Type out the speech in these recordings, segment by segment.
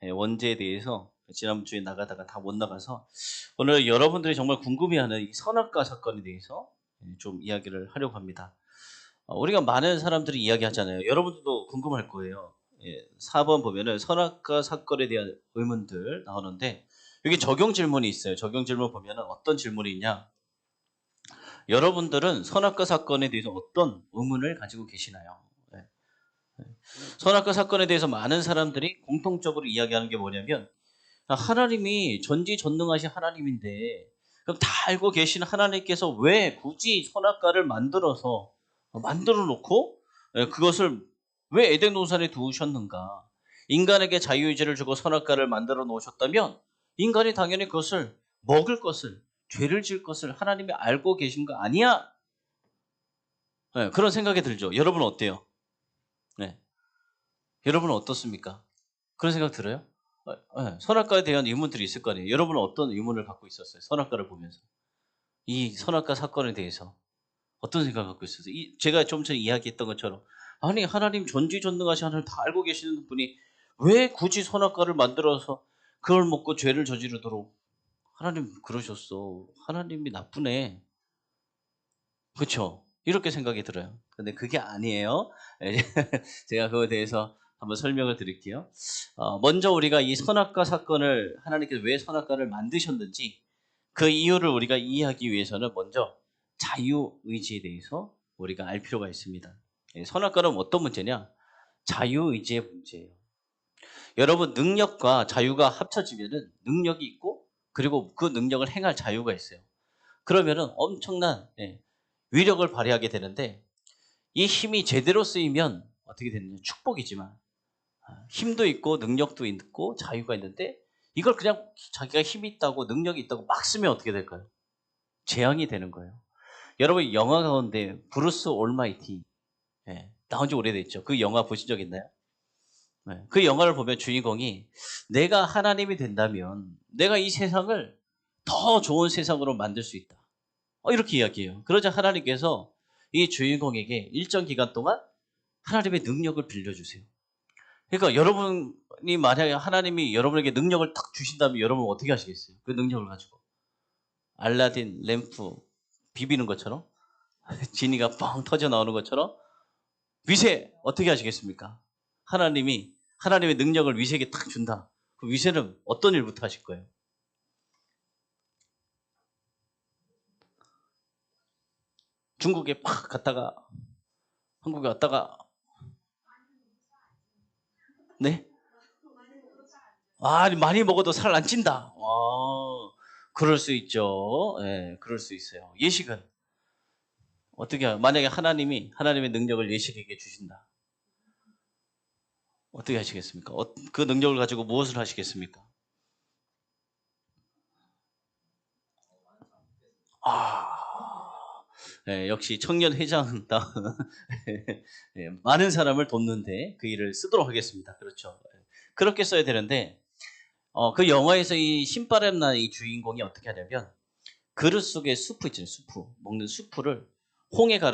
원죄에 대해서 지난주에 나가다가 다 못 나가서 오늘 여러분들이 정말 궁금해하는 이 선악과 사건에 대해서 좀 이야기를 하려고 합니다. 우리가 많은 사람들이 이야기하잖아요. 여러분들도 궁금할 거예요. 4번 보면은 선악과 사건에 대한 의문들 나오는데 여기 적용 질문이 있어요. 적용 질문 보면은 어떤 질문이 있냐? 여러분들은 선악과 사건에 대해서 어떤 의문을 가지고 계시나요? 선악과 사건에 대해서 많은 사람들이 공통적으로 이야기하는 게 뭐냐면 하나님이 전지전능하신 하나님인데 그럼 다 알고 계신 하나님께서 왜 굳이 선악과를 만들어 놓고 그것을 왜 에덴 동산에 두셨는가? 인간에게 자유의지를 주고 선악과를 만들어 놓으셨다면 인간이 당연히 그것을 먹을 것을 죄를 지을 것을 하나님이 알고 계신 거 아니야? 그런 생각이 들죠. 여러분은 어때요? 네. 여러분은 어떻습니까? 그런 생각 들어요? 선악과에 대한 의문들이 있을 거 아니에요. 여러분은 어떤 의문을 갖고 있었어요? 선악과를 보면서. 이 선악과 사건에 대해서 어떤 생각을 갖고 있었어요? 제가 좀 전에 이야기했던 것처럼 아니 하나님 전지전능하신 하나님 다 알고 계시는 분이 왜 굳이 선악과를 만들어서 그걸 먹고 죄를 저지르도록 하나님 그러셨어. 하나님이 나쁘네. 그렇죠? 이렇게 생각이 들어요. 근데 그게 아니에요. 제가 그거에 대해서 한번 설명을 드릴게요. 먼저 우리가 이 선악과 사건을 하나님께서 왜 선악과를 만드셨는지 그 이유를 우리가 이해하기 위해서는 먼저 자유의지에 대해서 우리가 알 필요가 있습니다. 선악과는 어떤 문제냐? 자유의지의 문제예요. 여러분 능력과 자유가 합쳐지면은 능력이 있고 그리고 그 능력을 행할 자유가 있어요. 그러면은 엄청난 위력을 발휘하게 되는데 이 힘이 제대로 쓰이면 어떻게 되느냐? 축복이지만 힘도 있고 능력도 있고 자유가 있는데 이걸 그냥 자기가 힘이 있다고 능력이 있다고 막 쓰면 어떻게 될까요? 재앙이 되는 거예요. 여러분 영화 가운데 브루스 올마이티 나온 지 오래됐죠. 그 영화 보신 적 있나요? 그 영화를 보면 주인공이 내가 하나님이 된다면 내가 이 세상을 더 좋은 세상으로 만들 수 있다. 이렇게 이야기해요. 그러자 하나님께서 이 주인공에게 일정 기간 동안 하나님의 능력을 빌려주세요. 그러니까 여러분이 만약에 하나님이 여러분에게 능력을 딱 주신다면 여러분 어떻게 하시겠어요? 그 능력을 가지고. 알라딘 램프 비비는 것처럼 지니가 뻥 터져 나오는 것처럼 위세 어떻게 하시겠습니까? 하나님의 능력을 위세에게 딱 준다. 그 위세는 어떤 일부터 하실 거예요? 중국에 팍 갔다가 한국에 왔다가 네? 많이 먹어도 살 안 찐다. 그럴 수 있죠. 그럴 수 있어요. 예식은 어떻게 만약에 하나님의 능력을 예식에게 주신다. 어떻게 하시겠습니까? 그 능력을 가지고 무엇을 하시겠습니까? 역시 청년 회장다. 많은 사람을 돕는데 그 일을 쓰도록 하겠습니다. 그렇죠. 그렇게 써야 되는데 그 영화에서 이 신바람 난 이 주인공이 어떻게 하냐면 그릇 속에 수프 있잖아요. 수프 먹는 수프를 홍해가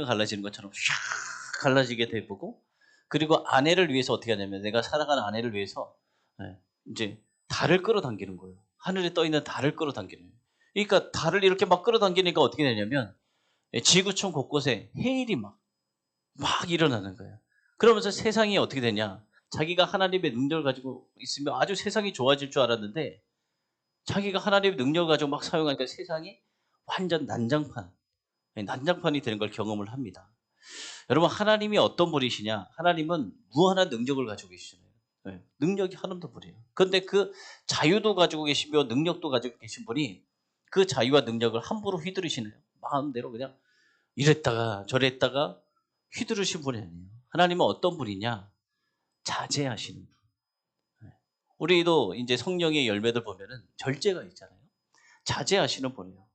갈라지는 것처럼 샥 갈라지게 되고 그리고 아내를 위해서 어떻게 하냐면 내가 사랑하는 아내를 위해서 이제 달을 끌어당기는 거예요. 하늘에 떠 있는 달을 끌어당기는 거예요. 그러니까 달을 이렇게 막 끌어당기니까 어떻게 되냐면 지구촌 곳곳에 해일이 막 일어나는 거예요. 그러면서 세상이 어떻게 되냐? 자기가 하나님의 능력을 가지고 있으면 아주 세상이 좋아질 줄 알았는데 자기가 하나님의 능력을 가지고 막 사용하니까 세상이 완전 난장판이 되는 걸 경험을 합니다. 여러분 하나님이 어떤 분이시냐? 하나님은 무한한 능력을 가지고 계시잖아요. 능력이 하나도 없어요. 그런데 그 자유도 가지고 계시며 능력도 가지고 계신 분이 그 자유와 능력을 함부로 휘두르시네요. 마음대로 그냥 이랬다가 저랬다가 휘두르신 분이 아니에요. 하나님은 어떤 분이냐? 자제하시는 분. 우리도 이제 성령의 열매들 보면은 절제가 있잖아요. 자제하시는 분이에요.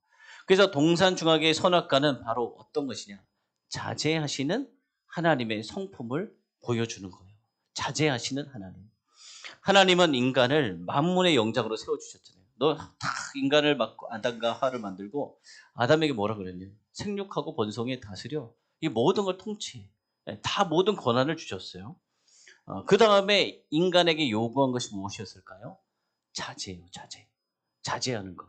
그래서 동산중학의 선악과는 바로 어떤 것이냐? 자제하시는 하나님의 성품을 보여주는 거예요. 자제하시는 하나님. 하나님은 인간을 만문의 영장으로 세워주셨잖아요. 너 다 인간을 맡고 아담과 하와를 만들고 아담에게 뭐라 그랬냐? 생육하고 번성에 다스려 이 모든 걸 통치해. 다 모든 권한을 주셨어요. 그 다음에 인간에게 요구한 것이 무엇이었을까요? 자제예요, 자제. 자제하는 것.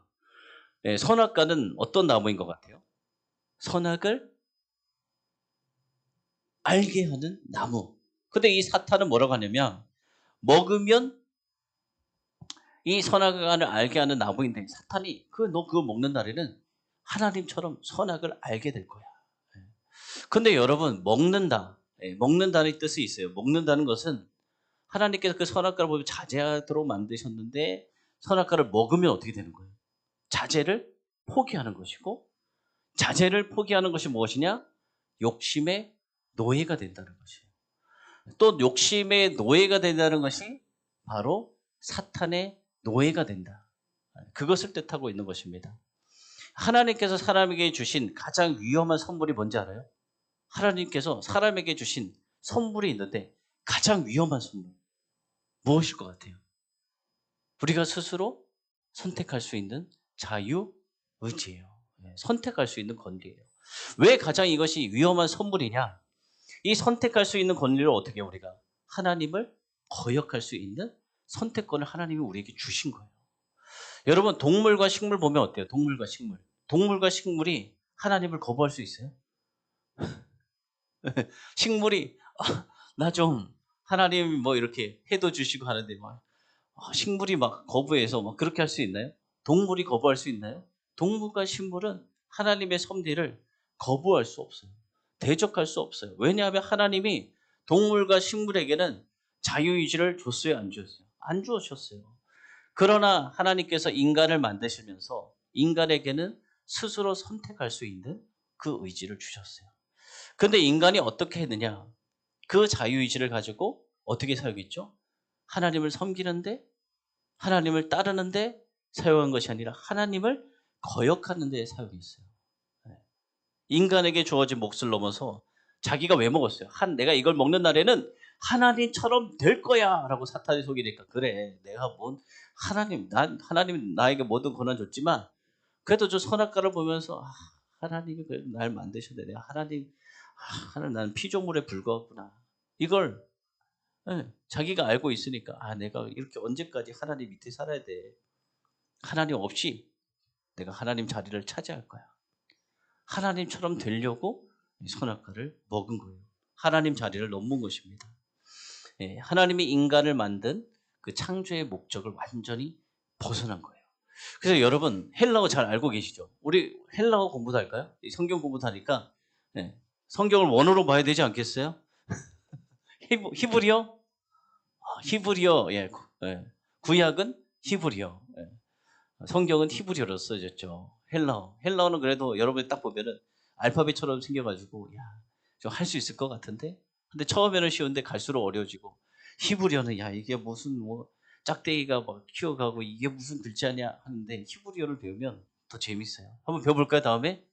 예, 선악과는 어떤 나무인 것 같아요? 선악을 알게 하는 나무. 근데 이 사탄은 뭐라고 하냐면, 먹으면 이 선악을 알게 하는 나무인데, 사탄이 너 그거 먹는 날에는 하나님처럼 선악을 알게 될 거야. 예. 근데 여러분, 먹는다. 예, 먹는다는 뜻이 있어요. 먹는다는 것은 하나님께서 그 선악과를 보면 자제하도록 만드셨는데, 선악과를 먹으면 어떻게 되는 거예요? 자제를 포기하는 것이고, 자제를 포기하는 것이 무엇이냐? 욕심의 노예가 된다는 것이에요. 또 욕심의 노예가 된다는 것이 바로 사탄의 노예가 된다. 그것을 뜻하고 있는 것입니다. 하나님께서 사람에게 주신 가장 위험한 선물이 뭔지 알아요? 하나님께서 사람에게 주신 선물이 있는데 가장 위험한 선물. 무엇일 것 같아요? 우리가 스스로 선택할 수 있는 자유의지예요. 선택할 수 있는 권리예요. 왜 가장 이것이 위험한 선물이냐? 이 선택할 수 있는 권리를 어떻게 우리가 하나님을 거역할 수 있는 선택권을 하나님이 우리에게 주신 거예요. 여러분 동물과 식물 보면 어때요? 동물과 식물. 동물과 식물이 하나님을 거부할 수 있어요? 식물이 나 좀 하나님 뭐 이렇게 해도 주시고 하는데 막 식물이 막 거부해서 막 그렇게 할 수 있나요? 동물이 거부할 수 있나요? 동물과 식물은 하나님의 섭리를 거부할 수 없어요. 대적할 수 없어요. 왜냐하면 하나님이 동물과 식물에게는 자유의지를 줬어요, 안 주었어요? 안 주셨어요. 그러나 하나님께서 인간을 만드시면서 인간에게는 스스로 선택할 수 있는 그 의지를 주셨어요. 근데 인간이 어떻게 했느냐? 그 자유의지를 가지고 어떻게 사용했죠? 하나님을 섬기는데, 하나님을 따르는데 사용한 것이 아니라 하나님을 거역하는 데 사용했어요. 인간에게 주어진 몫을 넘어서 자기가 왜 먹었어요? 내가 이걸 먹는 날에는 하나님처럼 될 거야 라고 사탄이 속이니까 그래 내가 뭔 하나님 나에게 모든 권한 줬지만 그래도 저 선악과를 보면서 하나님이 그래도 날 만드셨네. 내가 하나님 나는 피조물에 불과하구나. 이걸 자기가 알고 있으니까 내가 이렇게 언제까지 하나님 밑에 살아야 돼. 하나님 없이 내가 하나님 자리를 차지할 거야. 하나님처럼 되려고 선악과를 먹은 거예요. 하나님 자리를 넘은 것입니다. 하나님이 인간을 만든 그 창조의 목적을 완전히 벗어난 거예요. 그래서 여러분 헬라어 잘 알고 계시죠? 우리 헬라어 공부도 할까요? 성경 공부도 하니까 성경을 원어로 봐야 되지 않겠어요? 히브리어? 히브리어, 구약은 히브리어. 성경은 히브리어로 써졌죠. 헬라어는 그래도 여러분이 딱 보면은 알파벳처럼 생겨가지고, 좀 할 수 있을 것 같은데? 근데 처음에는 쉬운데 갈수록 어려워지고, 히브리어는, 이게 무슨 짝대기가 막 키워가고, 이게 무슨 글자냐 하는데, 히브리어를 배우면 더 재밌어요. 한번 배워볼까요, 다음에?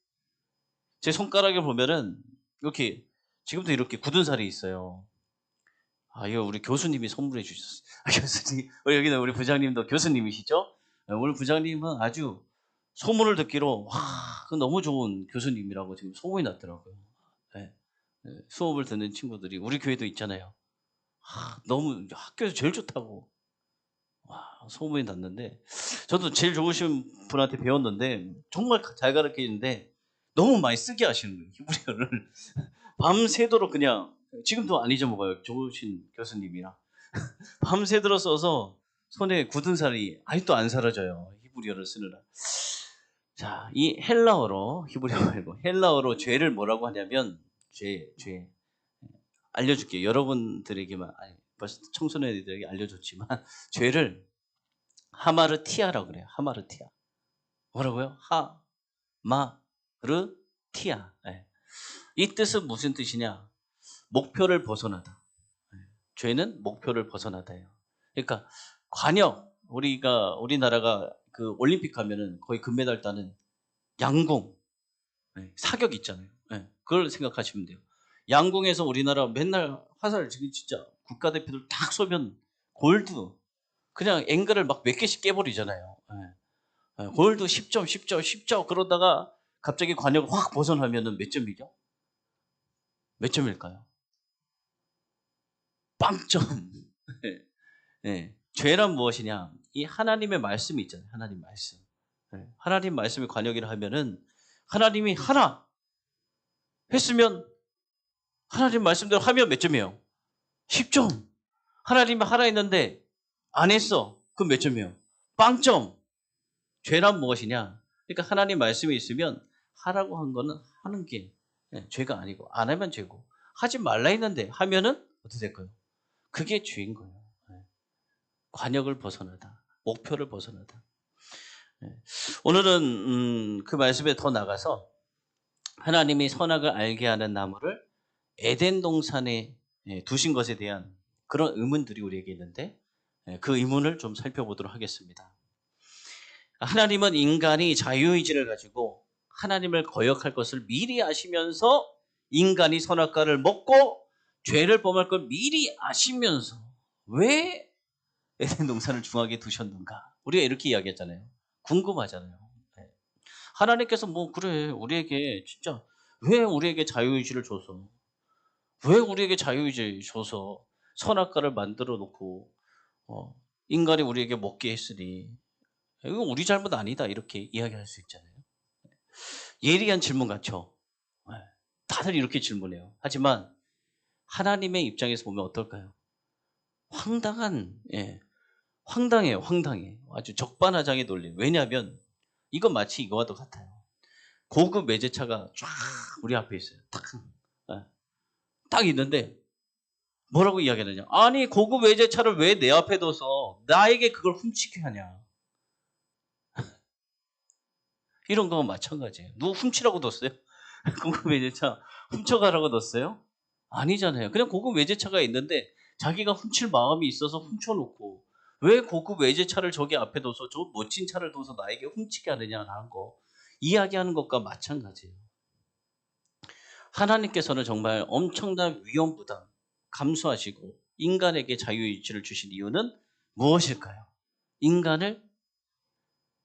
제 손가락을 보면은, 이렇게, 지금도 이렇게 굳은 살이 있어요. 이거 우리 교수님이 선물해 주셨어요. 교수님, 여기는 우리 부장님도 교수님이시죠? 오늘 부장님은 아주 소문을 듣기로, 그 너무 좋은 교수님이라고 지금 소문이 났더라고요. 수업을 듣는 친구들이, 우리 교회도 있잖아요. 너무 학교에서 제일 좋다고. 소문이 났는데, 저도 제일 좋으신 분한테 배웠는데, 정말 잘 가르쳐 주는데, 너무 많이 쓰게 하시는 거예요, 히브리어를. 밤새도록 그냥, 지금도 안 잊어먹어요. 좋으신 교수님이랑. 밤새도록 써서 손에 굳은 살이 아직도 안 사라져요. 히브리어를 쓰느라. 자, 이 히브리어 말고 헬라어로 죄를 뭐라고 하냐면, 죄. 알려줄게요. 여러분들에게만, 벌써 청소년들에게 알려줬지만, 죄를 하마르티아라고 그래요. 하마르티아. 뭐라고요? 하마르티아. 이 뜻은 무슨 뜻이냐? 목표를 벗어나다. 죄는 목표를 벗어나다예요. 그러니까 우리나라가 그 올림픽 하면은 거의 금메달 따는 양궁, 사격 있잖아요. 그걸 생각하시면 돼요. 양궁에서 우리나라 맨날 화살 지금 진짜 국가대표들 딱 쏘면 골드 그냥 앵글을 막 몇 개씩 깨버리잖아요. 골드 10점, 10점, 10점 그러다가 갑자기 관역을 확 벗어나면은 몇 점이죠? 몇 점일까요? 빵점. 네. 죄란 무엇이냐? 이 하나님의 말씀이 있잖아요. 하나님 말씀. 네. 하나님 말씀에 관여기를 하면은 하나님이 하나 했으면 하나님 말씀대로 하면 몇 점이에요? 10점. 하나님이 하나 했는데 안 했어. 그럼 몇 점이에요? 빵점. 죄란 무엇이냐? 그러니까 하나님 말씀이 있으면 하라고 한 거는 하는 게 죄가 아니고 안 하면 죄고 하지 말라 했는데 하면은 어떻게 될까요? 그게 죄인 거예요. 관역을 벗어나다. 목표를 벗어나다. 오늘은 그 말씀에 더 나가서 하나님이 선악을 알게 하는 나무를 에덴 동산에 두신 것에 대한 그런 의문들이 우리에게 있는데 그 의문을 좀 살펴보도록 하겠습니다. 하나님은 인간이 자유의지를 가지고 하나님을 거역할 것을 미리 아시면서 인간이 선악과를 먹고 죄를 범할 걸 미리 아시면서 왜 에덴 동산을 중앙에 두셨는가? 우리가 이렇게 이야기했잖아요. 궁금하잖아요. 하나님께서 뭐 그래 우리에게 진짜 왜 우리에게 자유의지를 줘서 왜 우리에게 자유의지 줘서 선악과를 만들어 놓고 인간이 우리에게 먹게 했으니 이거 우리 잘못 아니다 이렇게 이야기할 수 있잖아요. 예리한 질문 같죠? 다들 이렇게 질문해요. 하지만 하나님의 입장에서 보면 어떨까요? 황당해요. 황당해. 아주 적반하장의 논리. 왜냐하면 이건 마치 이거와도 같아요. 고급 외제차가 쫙 우리 앞에 있어요. 딱 있는데 뭐라고 이야기하느냐. 아니 고급 외제차를 왜 내 앞에 둬서 나에게 그걸 훔치게 하냐. 이런 거와 마찬가지예요. 누구 훔치라고 뒀어요? 고급 외제차 훔쳐가라고 뒀어요? 아니잖아요. 그냥 고급 외제차가 있는데 자기가 훔칠 마음이 있어서 훔쳐놓고 왜 고급 외제차를 저기 앞에 둬서 저 멋진 차를 둬서 나에게 훔치게 하느냐라는 거 이야기하는 것과 마찬가지예요. 하나님께서는 정말 엄청난 위험 부담 감수하시고 인간에게 자유의지를 주신 이유는 무엇일까요? 인간을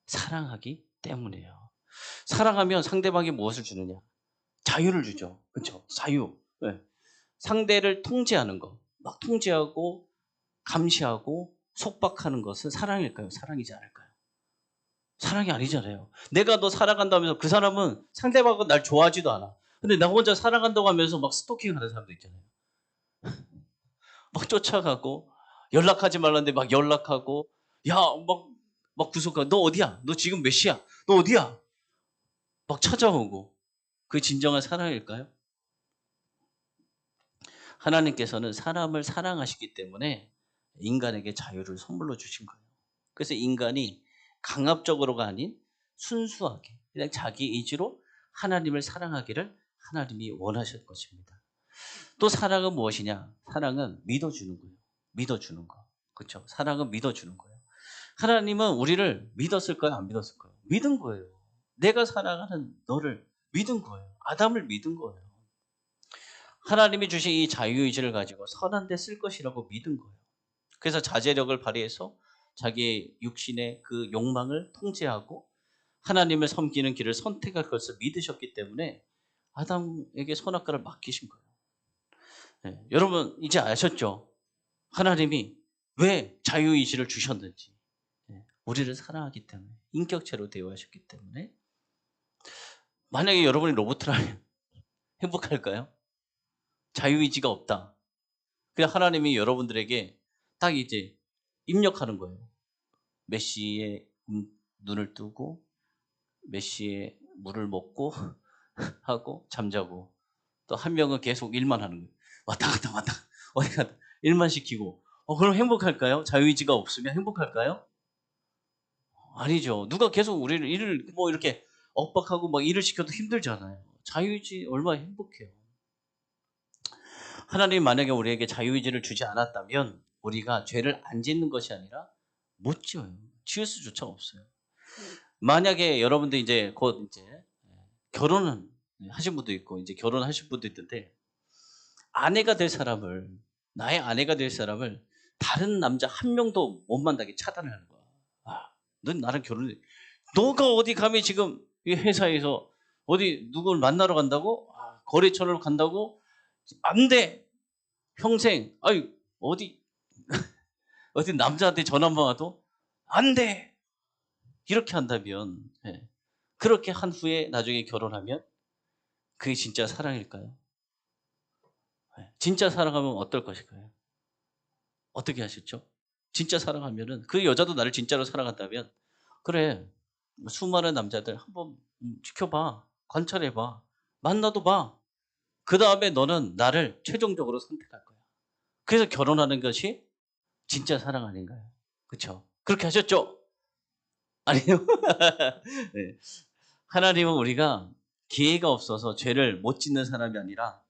사랑하기 때문이에요. 사랑하면 상대방이 무엇을 주느냐? 자유를 주죠. 그렇죠? 자유. 네. 상대를 통제하는 것, 막 통제하고 감시하고 속박하는 것은 사랑일까요? 사랑이지 않을까요? 사랑이 아니잖아요. 내가 너 사랑한다면서 그 사람은 상대방은 날 좋아하지도 않아. 근데 나 혼자 사랑한다고 하면서 막 스토킹하는 사람도 있잖아요. 막 쫓아가고 연락하지 말라는데 막 연락하고 막 구속하고 너 어디야? 너 지금 몇 시야? 너 어디야? 막 찾아오고 그게 진정한 사랑일까요? 하나님께서는 사람을 사랑하시기 때문에 인간에게 자유를 선물로 주신 거예요. 그래서 인간이 강압적으로가 아닌 순수하게 그냥 자기 의지로 하나님을 사랑하기를 하나님이 원하실 것입니다. 또 사랑은 무엇이냐? 사랑은 믿어주는 거예요. 믿어주는 거. 그렇죠? 사랑은 믿어주는 거예요. 하나님은 우리를 믿었을까요? 안 믿었을까요? 믿은 거예요. 내가 사랑하는 너를 믿은 거예요. 아담을 믿은 거예요. 하나님이 주신 이 자유의지를 가지고 선한 데 쓸 것이라고 믿은 거예요. 그래서 자제력을 발휘해서 자기의 육신의 그 욕망을 통제하고 하나님을 섬기는 길을 선택할 것을 믿으셨기 때문에 아담에게 선악과를 맡기신 거예요. 네, 여러분 이제 아셨죠? 하나님이 왜 자유의지를 주셨는지. 네, 우리를 사랑하기 때문에 인격체로 대우하셨기 때문에 만약에 여러분이 로봇이라면 행복할까요? 자유의지가 없다. 그냥 하나님이 여러분들에게 딱 이제 입력하는 거예요. 몇 시에 눈을 뜨고 몇 시에 물을 먹고 하고 잠자고 또 한 명은 계속 일만 하는 거예요. 왔다 갔다 어디 갔다 일만 시키고 그럼 행복할까요? 자유의지가 없으면 행복할까요? 아니죠. 누가 계속 우리를 일을 뭐 이렇게 엇박하고 막 일을 시켜도 힘들잖아요. 자유의지 얼마나 행복해요. 하나님 만약에 우리에게 자유의지를 주지 않았다면 우리가 죄를 안 짓는 것이 아니라 못 지어요. 지을 수조차 없어요. 만약에 여러분들 이제 곧 이제 결혼은 하신 분도 있고 이제 결혼하실 분도 있는데 아내가 될 사람을 나의 아내가 될 사람을 다른 남자 한 명도 못 만나게 차단을 하는 거야. 넌 나랑 결혼해. 너가 어디 감히 지금 이 회사에서 어디 누굴 만나러 간다고? 거래처를 간다고? 안 돼. 평생. 어디 어디 남자한테 전화 한번 와도 안 돼! 이렇게 한다면, 예. 그렇게 한 후에 나중에 결혼하면 그게 진짜 사랑일까요? 예. 진짜 사랑하면 어떨 것일까요? 어떻게 하셨죠? 진짜 사랑하면은 그 여자도 나를 진짜로 사랑한다면 그래 수많은 남자들 한번 지켜봐 관찰해봐 만나도 봐 그 다음에 너는 나를 최종적으로 선택할 거야. 그래서 결혼하는 것이 진짜 사랑 아닌가요? 그렇죠? 그렇게 하셨죠? 아니요. 네. 하나님은 우리가 기회가 없어서 죄를 못 짓는 사람이 아니라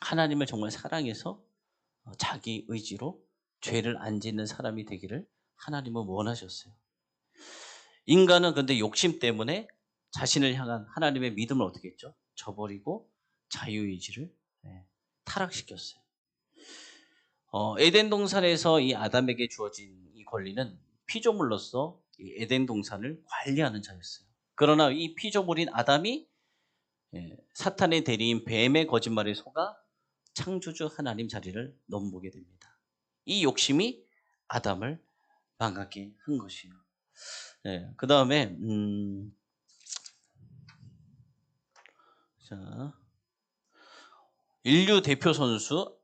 하나님을 정말 사랑해서 자기 의지로 죄를 안 짓는 사람이 되기를 하나님은 원하셨어요. 인간은 근데 욕심 때문에 자신을 향한 하나님의 믿음을 어떻게 했죠? 저버리고 자유의지를 타락시켰어요. 에덴 동산에서 이 아담에게 주어진 이 권리는 피조물로서 이 에덴 동산을 관리하는 자였어요. 그러나 이 피조물인 아담이 사탄의 대리인 뱀의 거짓말에 속아 창조주 하나님 자리를 넘보게 됩니다. 이 욕심이 아담을 망하게 한 것이에요. 그 다음에 자, 인류 대표 선수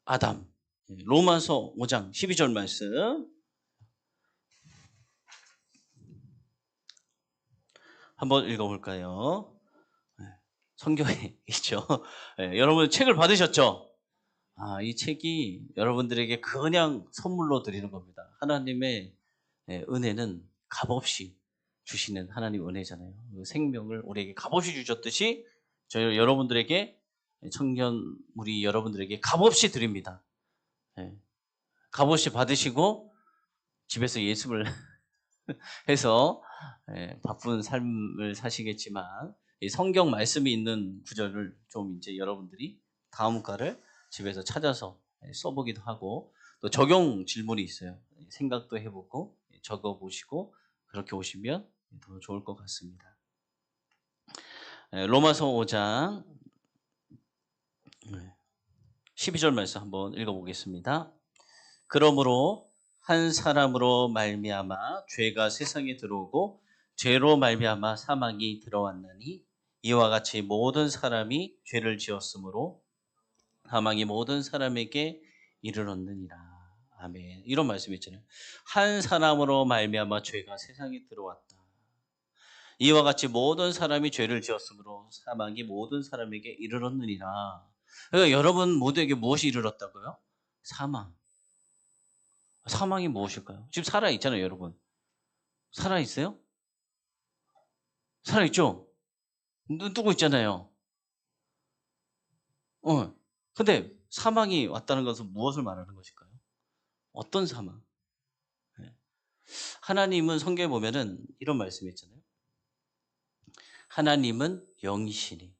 아담. 로마서 5장 12절 말씀 한번 읽어볼까요? 성경에 있죠. 여러분 책을 받으셨죠? 이 책이 여러분들에게 그냥 선물로 드리는 겁니다. 하나님의 은혜는 값없이 주시는 하나님 은혜잖아요. 그 생명을 우리에게 값없이 주셨듯이 저희 여러분들에게 청년무리 여러분들에게 값없이 드립니다. 값없이 받으시고 집에서 예습을 해서 바쁜 삶을 사시겠지만 이 성경 말씀이 있는 구절을 좀 이제 여러분들이 다음 과를 집에서 찾아서 써보기도 하고 또 적용 질문이 있어요. 생각도 해보고 적어보시고 그렇게 오시면 더 좋을 것 같습니다. 로마서 5장 12절 말씀 한번 읽어보겠습니다. 그러므로 한 사람으로 말미암아 죄가 세상에 들어오고 죄로 말미암아 사망이 들어왔나니 이와 같이 모든 사람이 죄를 지었으므로 사망이 모든 사람에게 이르렀느니라. 아멘. 이런 말씀이 있잖아요. 한 사람으로 말미암아 죄가 세상에 들어왔다. 이와 같이 모든 사람이 죄를 지었으므로 사망이 모든 사람에게 이르렀느니라. 그러니까 여러분 모두에게 무엇이 이르렀다고요? 사망. 사망이 무엇일까요? 지금 살아있잖아요, 여러분. 살아있어요? 살아있죠? 눈 뜨고 있잖아요. 근데 사망이 왔다는 것은 무엇을 말하는 것일까요? 어떤 사망? 하나님은 성경에 보면은 이런 말씀이 있잖아요. 하나님은 영이시니.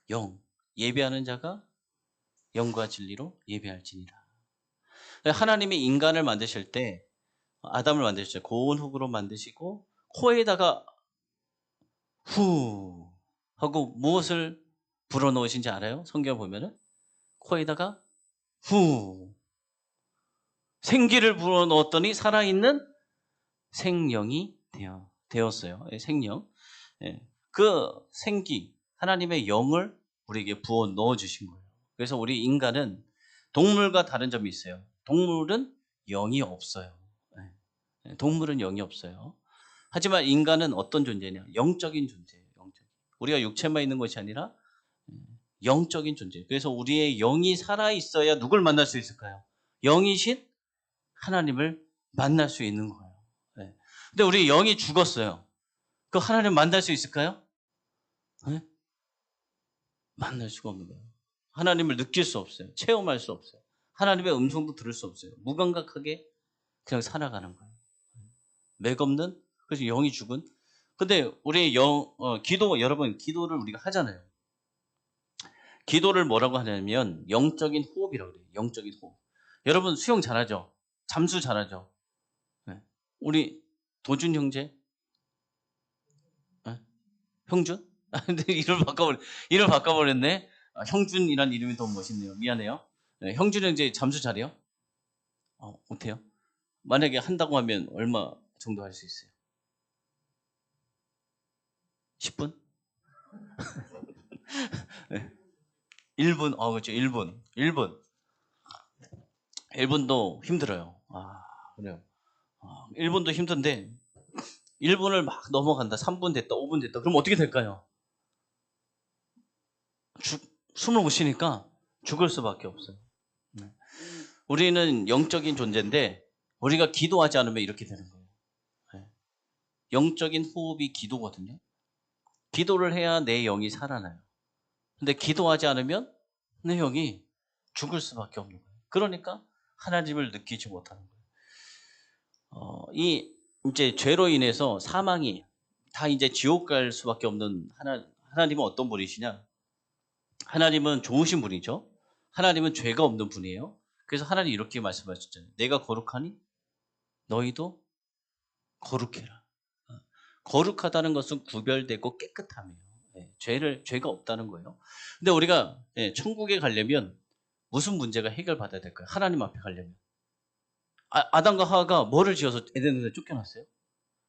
영. 예배하는 자가 영과 진리로 예배할지니라. 하나님이 인간을 만드실 때 아담을 만드실 때 고운 흙으로 만드시고 코에다가 후 하고 무엇을 불어넣으신지 알아요? 성경 보면은 코에다가 후 생기를 불어넣었더니 살아있는 생령이 되었어요. 생령. 그 생기 하나님의 영을 우리에게 부어 넣어 주신 거예요. 그래서 우리 인간은 동물과 다른 점이 있어요. 동물은 영이 없어요. 동물은 영이 없어요. 하지만 인간은 어떤 존재냐? 영적인 존재예요. 영적인. 우리가 육체만 있는 것이 아니라 영적인 존재. 그래서 우리의 영이 살아 있어야 누굴 만날 수 있을까요? 영이신 하나님을 만날 수 있는 거예요. 근데 우리 영이 죽었어요. 그 하나님 만날 수 있을까요? 만날 수가 없는 거예요. 하나님을 느낄 수 없어요. 체험할 수 없어요. 하나님의 음성도 들을 수 없어요. 무감각하게 그냥 살아가는 거예요. 맥없는, 그래서 영이 죽은. 근데 우리 기도, 여러분, 기도를 우리가 하잖아요. 기도를 뭐라고 하냐면 영적인 호흡이라고 그래요. 영적인 호흡. 여러분 수영 잘하죠? 잠수 잘하죠? 우리 도준 형제? 형준? 근데 이름 바꿔버렸네. 형준이란 이름이 더 멋있네요. 미안해요. 네, 형준이 이제 잠수 잘해요? 못해요? 만약에 한다고 하면 얼마 정도 할 수 있어요? 10분? 네. 1분? 그렇죠. 1분. 1분. 1분도 힘들어요. 그래요. 1분도 힘든데 1분을 막 넘어간다. 3분 됐다. 5분 됐다. 그럼 어떻게 될까요? 숨을 못 쉬니까 죽을 수밖에 없어요. 네. 우리는 영적인 존재인데 우리가 기도하지 않으면 이렇게 되는 거예요. 네. 영적인 호흡이 기도거든요. 기도를 해야 내 영이 살아나요. 근데 기도하지 않으면 내 영이 죽을 수밖에 없는 거예요. 그러니까 하나님을 느끼지 못하는 거예요. 이제 죄로 인해서 사망이 다 이제 지옥 갈 수밖에 없는 하나님은 어떤 분이시냐? 하나님은 좋으신 분이죠. 하나님은 죄가 없는 분이에요. 그래서 하나님 이렇게 말씀하셨잖아요. 내가 거룩하니 너희도 거룩해라. 거룩하다는 것은 구별되고 깨끗함이에요. 죄가 없다는 거예요. 근데 우리가 천국에 가려면 무슨 문제가 해결받아야 될까요? 하나님 앞에 가려면. 아담과 하와가 뭐를 지어서 에덴에서 쫓겨났어요?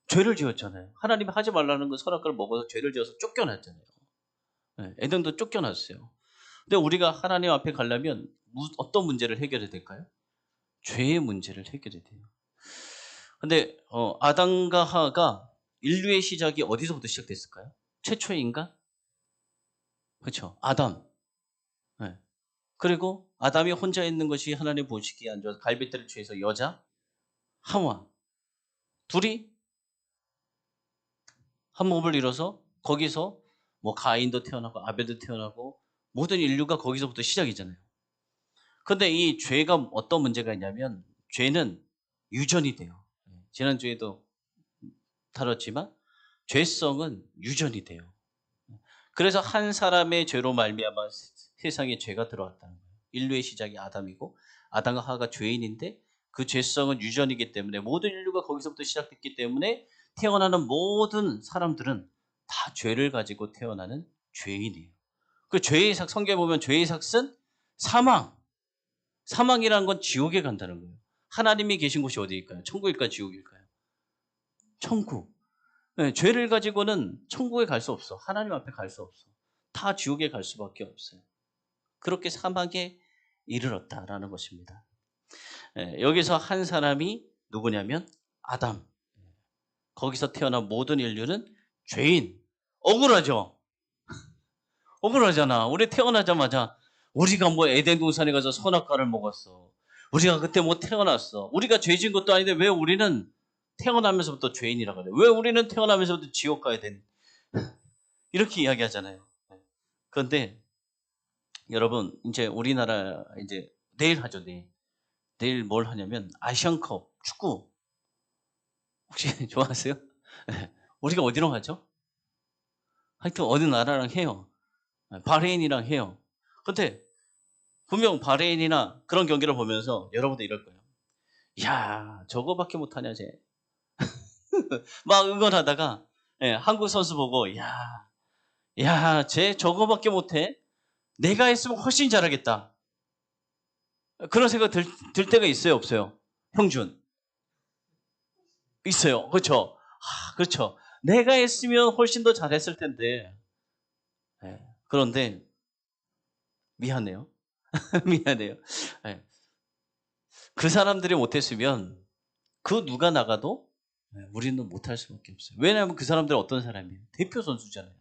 죄를 지었잖아요. 하나님이 하지 말라는 그 선악과를 먹어서 죄를 지어서 쫓겨났잖아요. 에덴도 쫓겨났어요. 근데 우리가 하나님 앞에 가려면 어떤 문제를 해결해야 될까요? 죄의 문제를 해결해야 돼요. 근데 아담과 하와가 인류의 시작이 어디서부터 시작됐을까요? 최초의 인간? 그렇죠. 아담. 네. 그리고 아담이 혼자 있는 것이 하나님 보시기에 안 좋아서 갈빗대를 취해서 여자 하와 둘이 한 몸을 이뤄서 거기서 뭐 가인도 태어나고 아벨도 태어나고 모든 인류가 거기서부터 시작이잖아요. 근데 이 죄가 어떤 문제가 있냐면 죄는 유전이 돼요. 지난주에도 다뤘지만 죄성은 유전이 돼요. 그래서 한 사람의 죄로 말미암아 세상에 죄가 들어왔다는 거예요. 인류의 시작이 아담이고 아담과 하와가 죄인인데 그 죄성은 유전이기 때문에 모든 인류가 거기서부터 시작됐기 때문에 태어나는 모든 사람들은 다 죄를 가지고 태어나는 죄인이에요. 그 죄의 삭 성경에 보면 죄의 삭은 사망. 사망이라는 건 지옥에 간다는 거예요. 하나님이 계신 곳이 어디일까요? 천국일까요? 지옥일까요? 천국. 네, 죄를 가지고는 천국에 갈 수 없어. 하나님 앞에 갈 수 없어. 다 지옥에 갈 수밖에 없어요. 그렇게 사막에 이르렀다라는 것입니다. 여기서 한 사람이 누구냐면 아담. 거기서 태어난 모든 인류는 죄인. 억울하죠? 억울하잖아. 우리 태어나자마자 우리가 뭐 에덴 동산에 가서 선악과를 먹었어. 우리가 그때 뭐 태어났어. 우리가 죄진 것도 아닌데 왜 우리는 태어나면서부터 죄인이라고 그래? 왜 우리는 태어나면서부터 지옥 가야 된? 이렇게 이야기하잖아요. 그런데 여러분 이제 우리나라 이제 내일 하죠. 내일 뭘 하냐면 아시안컵 축구 혹시 좋아하세요? 우리가 어디로 가죠? 하여튼 어느 나라랑 해요. 바레인이랑 해요. 근데 분명 바레인이나 그런 경기를 보면서 여러분도 이럴 거예요. 야, 저거밖에 못하냐 쟤. 막 응원하다가 한국 선수 보고 쟤 저거밖에 못해. 내가 했으면 훨씬 잘하겠다. 그런 생각 들 때가 있어요, 없어요? 형준 있어요. 그렇죠? 그렇죠. 내가 했으면 훨씬 더 잘했을 텐데. 그런데 미안해요. 미안해요. 네. 그 사람들이 못했으면 그 누가 나가도 우리는 못할 수밖에 없어요. 왜냐하면 그 사람들은 어떤 사람이에요? 대표 선수잖아요.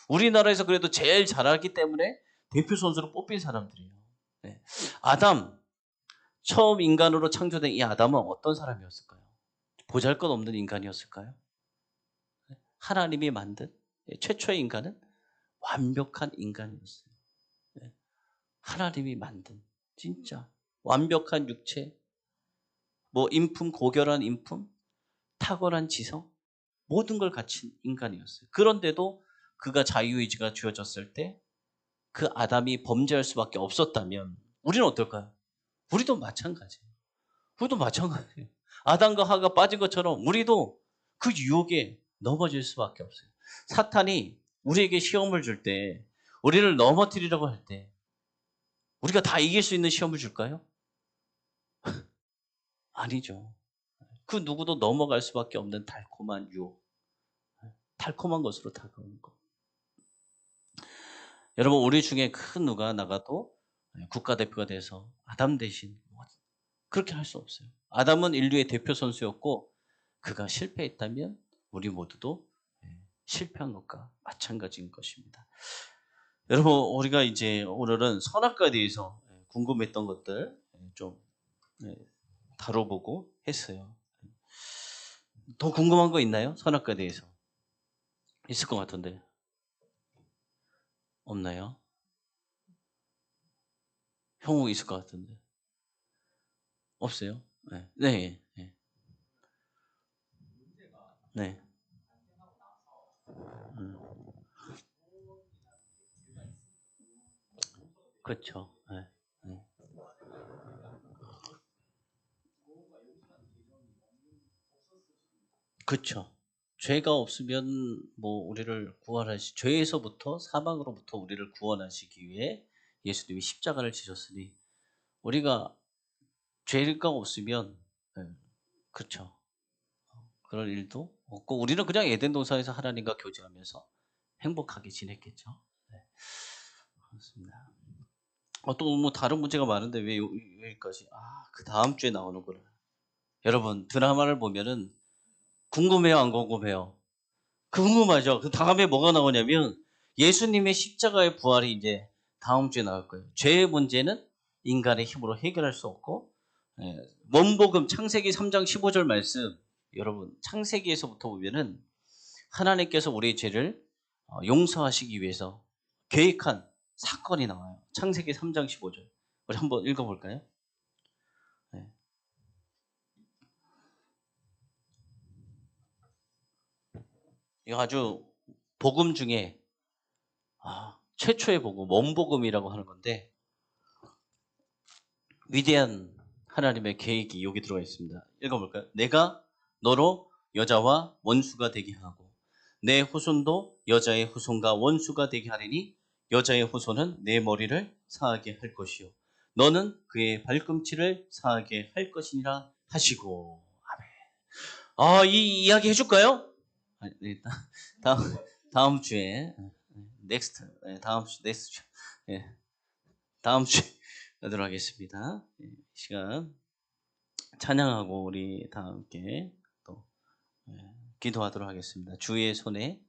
우리나라에서 그래도 제일 잘하기 때문에 대표 선수로 뽑힌 사람들이에요. 아담, 처음 인간으로 창조된 이 아담은 어떤 사람이었을까요? 보잘것없는 인간이었을까요? 하나님이 만든 최초의 인간은 완벽한 인간이었어요. 하나님이 만든 진짜 완벽한 육체, 뭐 인품, 고결한 인품, 탁월한 지성, 모든 걸 갖춘 인간이었어요. 그런데도 그가 자유의지가 주어졌을 때 그 아담이 범죄할 수밖에 없었다면 우리는 어떨까요? 우리도 마찬가지예요. 우리도 마찬가지예요. 아담과 하가 빠진 것처럼 우리도 그 유혹에 넘어질 수밖에 없어요. 사탄이 우리에게 시험을 줄 때, 우리를 넘어뜨리려고 할 때 우리가 다 이길 수 있는 시험을 줄까요? 아니죠. 그 누구도 넘어갈 수밖에 없는 달콤한 유혹, 달콤한 것으로 다가오는 것. 여러분, 우리 중에 큰 누가 나가도 국가대표가 돼서 아담 대신 그렇게 할 수 없어요. 아담은 인류의 대표 선수였고 그가 실패했다면 우리 모두도 실패한 것과 마찬가지인 것입니다. 여러분, 우리가 이제 오늘은 선악과에 대해서 궁금했던 것들 좀 다뤄보고 했어요. 더 궁금한 거 있나요? 선악과에 대해서. 있을 것 같은데. 없나요? 형욱 있을 것 같은데. 없어요? 네. 네. 네. 네. 그렇죠. 네. 네. 그렇죠. 죄가 없으면 뭐 우리를 구원하시 죄에서부터 사망으로부터 우리를 구원하시기 위해 예수님이 십자가를 지셨으니 우리가 죄가 없으면 그렇죠. 그럴 일도 없고 우리는 그냥 에덴 동산에서 하나님과 교제하면서 행복하게 지냈겠죠. 네. 그렇습니다. 또 뭐 다른 문제가 많은데 왜 여기까지? 그 다음 주에 나오는구나. 여러분 드라마를 보면은 궁금해요, 안 궁금해요? 궁금하죠. 그 다음에 뭐가 나오냐면 예수님의 십자가의 부활이 이제 다음 주에 나올 거예요. 죄의 문제는 인간의 힘으로 해결할 수 없고 원복음 창세기 3장 15절 말씀 여러분 창세기에서부터 보면은 하나님께서 우리의 죄를 용서하시기 위해서 계획한 사건이 나와요. 창세기 3장 15절. 우리 한번 읽어볼까요? 네. 이거 아주 복음 중에 최초의 복음, 원복음이라고 하는 건데 위대한 하나님의 계획이 여기 들어가 있습니다. 읽어볼까요? 내가 너로 여자와 원수가 되게 하고 내 후손도 여자의 후손과 원수가 되게 하리니 여자의 후손은 내 머리를 상하게 할 것이요 너는 그의 발꿈치를 상하게 할 것이니라 하시고 아멘. 이 이야기 해줄까요? 네, 다음 다음 주에 넥스트 다음 주 넥스트 주 다음 주에 하도록 하겠습니다. 시간 찬양하고 우리 다 함께 또 기도하도록 하겠습니다. 주의 손에